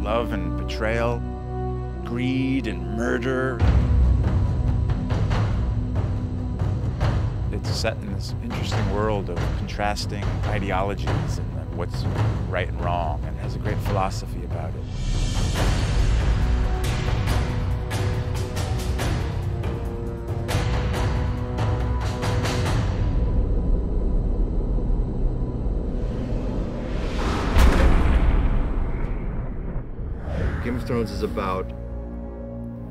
love and betrayal, greed and murder. It's set in this interesting world of contrasting ideologies and what's right and wrong, and it has a great philosophy about it. Game of Thrones is about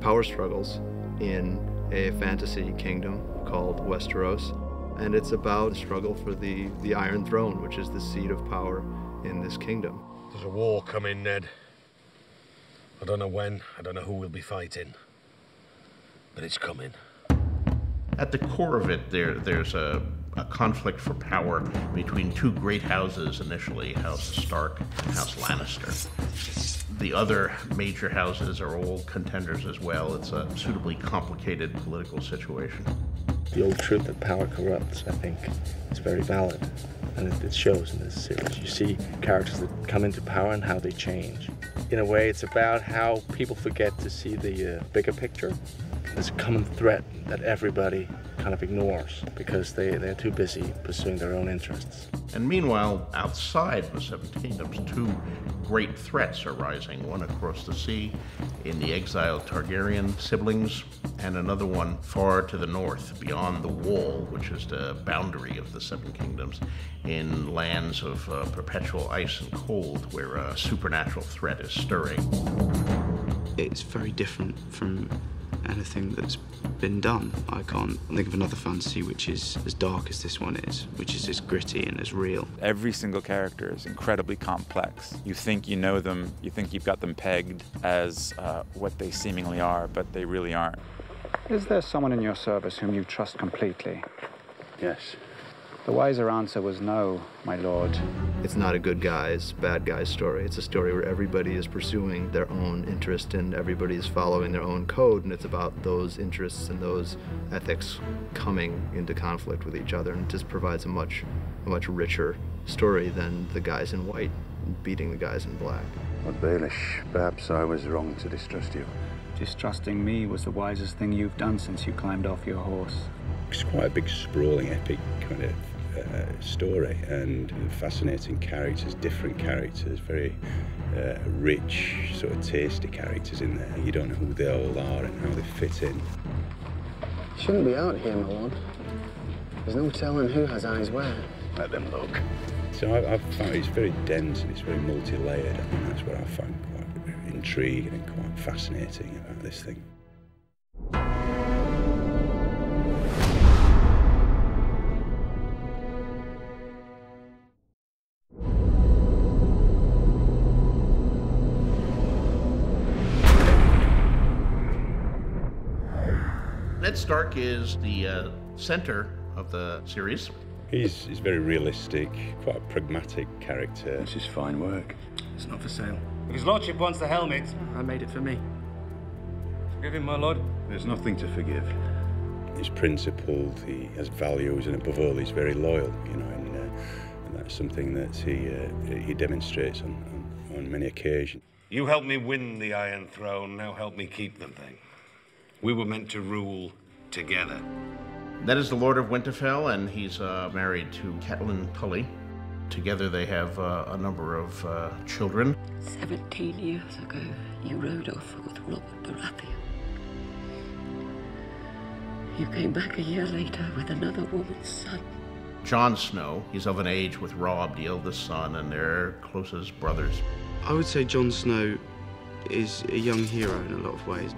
power struggles in a fantasy kingdom called Westeros, and it's about the struggle for the Iron Throne, which is the seat of power in this kingdom. There's a war coming, Ned. I don't know when, I don't know who we'll be fighting, but it's coming. At the core of it, there's a conflict for power between two great houses initially, House Stark and House Lannister. The other major houses are all contenders as well. It's a suitably complicated political situation. The old truth that power corrupts, I think, is very valid, and it shows in this series. You see characters that come into power and how they change. In a way, it's about how people forget to see the bigger picture. There's a common threat that everybody kind of ignores because they're too busy pursuing their own interests. And meanwhile, outside the Seven Kingdoms, two great threats are rising. One across the sea in the exiled Targaryen siblings, and another one far to the north, beyond the Wall, which is the boundary of the Seven Kingdoms, in lands of perpetual ice and cold, where a supernatural threat is stirring. It's very different from anything that's been done. I can't think of another fantasy which is as dark as this one is, which is as gritty and as real. Every single character is incredibly complex. You think you know them, you think you've got them pegged as what they seemingly are, but they really aren't. Is there someone in your service whom you trust completely? Yes. The wiser answer was no, my lord. It's not a good guys, bad guys story. It's a story where everybody is pursuing their own interest and everybody is following their own code, and it's about those interests and those ethics coming into conflict with each other, and it just provides a much richer story than the guys in white beating the guys in black. Lord Baelish, perhaps I was wrong to distrust you. Distrusting me was the wisest thing you've done since you climbed off your horse. It's quite a big, sprawling, epic kind of story, and fascinating characters, different characters, very rich, sort of tasty characters in there. You don't know who they all are and how they fit in. Shouldn't be out here, my lord. There's no telling who has eyes where. Let them look. So I've found it's very dense and it's very multi-layered. I think that's what I find quite intriguing and quite fascinating about this thing. Ned Stark is the center of the series. He's very realistic, quite a pragmatic character. This is fine work. It's not for sale. His lordship wants the helmet. I made it for me. Forgive him, my lord. There's nothing to forgive. He's principled, he has values, and above all, he's very loyal, you know, and that's something that he demonstrates on many occasions. You helped me win the Iron Throne, now help me keep the thing. We were meant to rule together. Ned is the Lord of Winterfell, and he's married to Catelyn Tully. Together they have a number of children. 17 years ago, you rode off with Robert Baratheon. You came back a year later with another woman's son. Jon Snow, he's of an age with Robb, the eldest son, and they're closest brothers. I would say Jon Snow is a young hero in a lot of ways.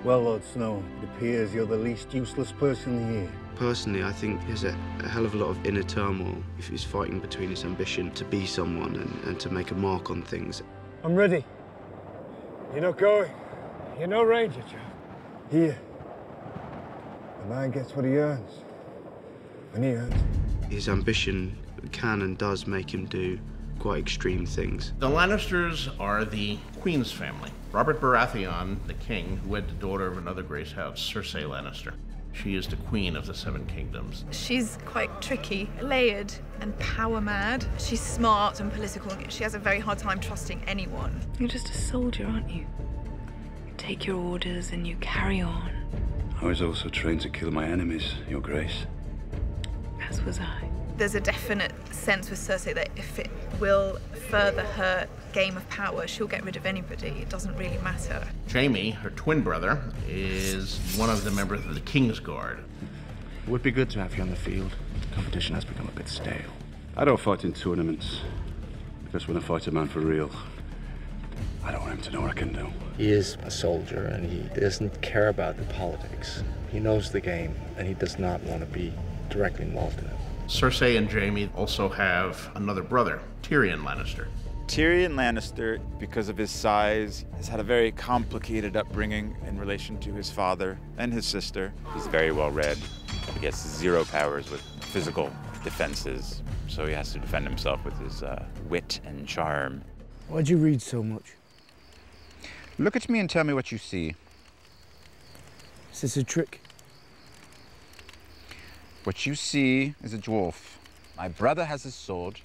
Well, Lord Snow, it appears you're the least useless person here. Personally, I think there's a hell of a lot of inner turmoil if he's fighting between his ambition to be someone and to make a mark on things. I'm ready. You're not going. You're no ranger, Joe. Here. The man gets what he earns. When he earns it. His ambition can and does make him do quite extreme things. The Lannisters are the Queen's family. Robert Baratheon, the king, who wed the daughter of another Grace house, Cersei Lannister. She is the queen of the Seven Kingdoms. She's quite tricky, layered and power mad. She's smart and political. She has a very hard time trusting anyone. You're just a soldier, aren't you? You take your orders and you carry on. I was also trained to kill my enemies, Your Grace. As was I. There's a definite sense with Cersei that if it will further her game of power, she'll get rid of anybody. It doesn't really matter. Jaime, her twin brother, is one of the members of the King's Guard. It would be good to have you on the field. The competition has become a bit stale. I don't fight in tournaments, because when I fight a man for real, I don't want him to know what I can do. He is a soldier, and he doesn't care about the politics. He knows the game, and he does not want to be directly involved in it. Cersei and Jaime also have another brother, Tyrion Lannister. Tyrion Lannister, because of his size, has had a very complicated upbringing in relation to his father and his sister. He's very well read. He gets 0 powers with physical defenses, so he has to defend himself with his wit and charm. Why'd you read so much? Look at me and tell me what you see. Is this a trick? What you see is a dwarf. My brother has his sword,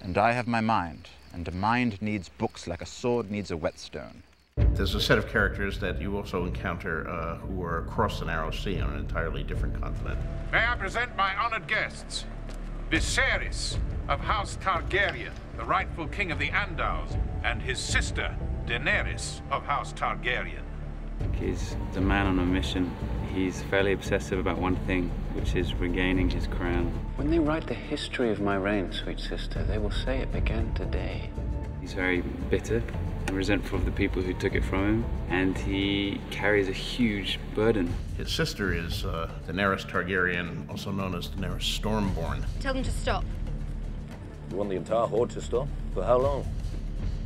and I have my mind. And a mind needs books like a sword needs a whetstone. There's a set of characters that you also encounter who are across the Narrow Sea on an entirely different continent. May I present my honored guests, Viserys of House Targaryen, the rightful king of the Andals, and his sister, Daenerys of House Targaryen. He's a man on a mission. He's fairly obsessive about one thing, which is regaining his crown. When they write the history of my reign, sweet sister, they will say it began today. He's very bitter and resentful of the people who took it from him, and he carries a huge burden. His sister is Daenerys Targaryen, also known as Daenerys Stormborn. Tell them to stop. You want the entire horde to stop? For how long?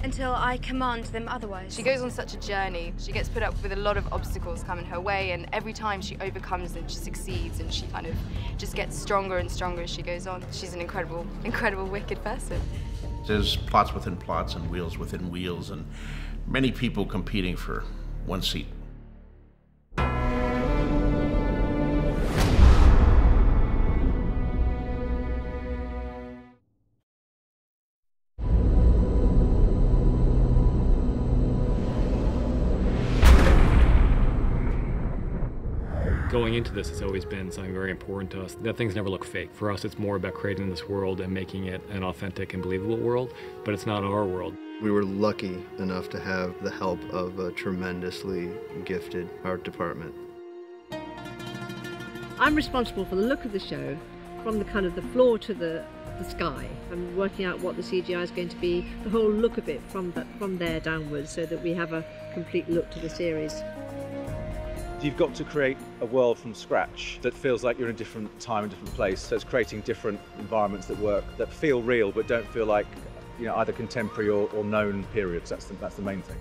Until I command them otherwise. She goes on such a journey. She gets put up with a lot of obstacles coming her way, and every time she overcomes them, she succeeds, and she kind of just gets stronger and stronger as she goes on. She's an incredible, incredible, wicked person. There's plots within plots and wheels within wheels, and many people competing for one seat. Going into this, it's always been something very important to us. That things never look fake. For us, it's more about creating this world and making it an authentic and believable world, but it's not our world. We were lucky enough to have the help of a tremendously gifted art department. I'm responsible for the look of the show, from the kind of the floor to the sky. I'm working out what the CGI is going to be, the whole look of it from there downwards, so that we have a complete look to the series. You've got to create a world from scratch that feels like you're in a different time and different place. So it's creating different environments that work, that feel real but don't feel like, you know, either contemporary or known periods. That's the main thing.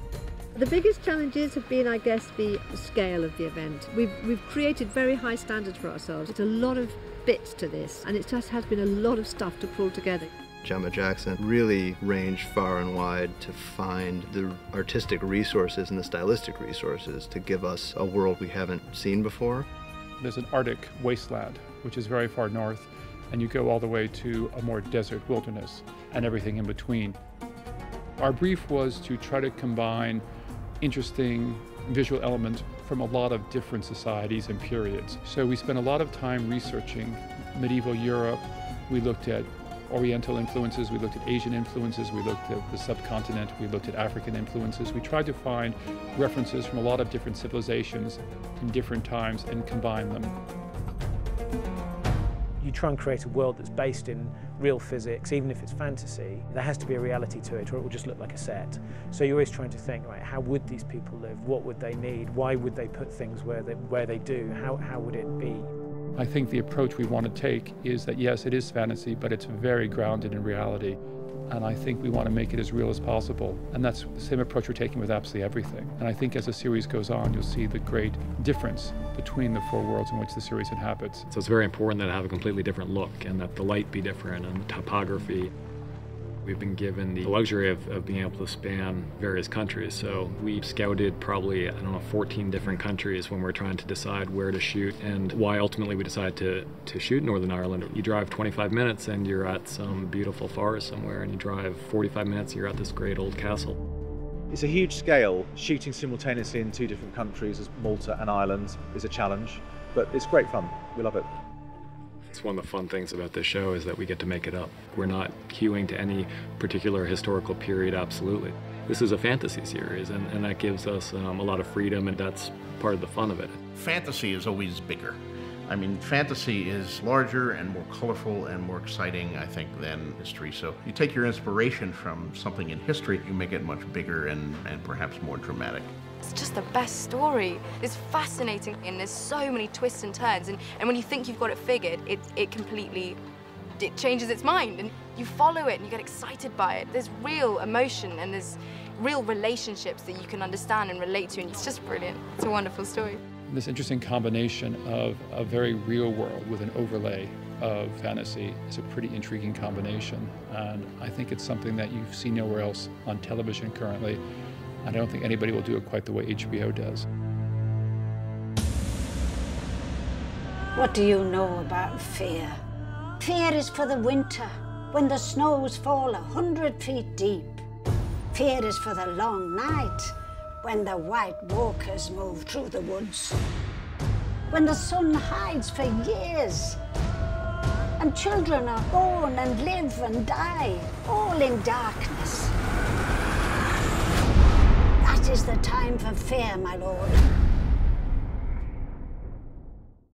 The biggest challenges have been, I guess, the scale of the event. We've created very high standards for ourselves. It's a lot of bits to this, and it just has been a lot of stuff to pull together. Gemma Jackson really ranged far and wide to find the artistic resources and the stylistic resources to give us a world we haven't seen before. There's an Arctic wasteland, which is very far north, and you go all the way to a more desert wilderness and everything in between. Our brief was to try to combine interesting visual elements from a lot of different societies and periods. So we spent a lot of time researching medieval Europe. We looked at Oriental influences, we looked at Asian influences, we looked at the subcontinent, we looked at African influences. We tried to find references from a lot of different civilizations in different times and combine them. You try and create a world that's based in real physics, even if it's fantasy, there has to be a reality to it or it will just look like a set. So you're always trying to think, right, how would these people live? What would they need? Why would they put things where they do? How would it be? I think the approach we want to take is that, yes, it is fantasy, but it's very grounded in reality. And I think we want to make it as real as possible. And that's the same approach we're taking with absolutely everything. And I think as the series goes on, you'll see the great difference between the four worlds in which the series inhabits. So it's very important that it have a completely different look and that the light be different and the topography. We've been given the luxury of being able to span various countries. So we scouted probably, 14 different countries when we're trying to decide where to shoot and why ultimately we decided to shoot Northern Ireland. You drive 25 minutes and you're at some beautiful forest somewhere, and you drive 45 minutes and you're at this great old castle. It's a huge scale. Shooting simultaneously in 2 different countries as Malta and Ireland is a challenge, but it's great fun. We love it. It's one of the fun things about this show is that we get to make it up. We're not hewing to any particular historical period, absolutely. This is a fantasy series, and that gives us a lot of freedom, and that's part of the fun of it. Fantasy is always bigger. I mean, fantasy is larger and more colorful and more exciting, I think, than history. So you take your inspiration from something in history, you make it much bigger and perhaps more dramatic. It's just the best story. It's fascinating, and there's so many twists and turns, and when you think you've got it figured, it completely changes its mind, and you follow it and you get excited by it. There's real emotion and there's real relationships that you can understand and relate to, and it's just brilliant. It's a wonderful story. This interesting combination of a very real world with an overlay of fantasy is a pretty intriguing combination, and I think it's something that you see nowhere else on television currently. I don't think anybody will do it quite the way HBO does. What do you know about fear? Fear is for the winter, when the snows fall 100 feet deep. Fear is for the long night, when the white walkers move through the woods. When the sun hides for years, and children are born and live and die, all in darkness. That is the time for fear, my lord.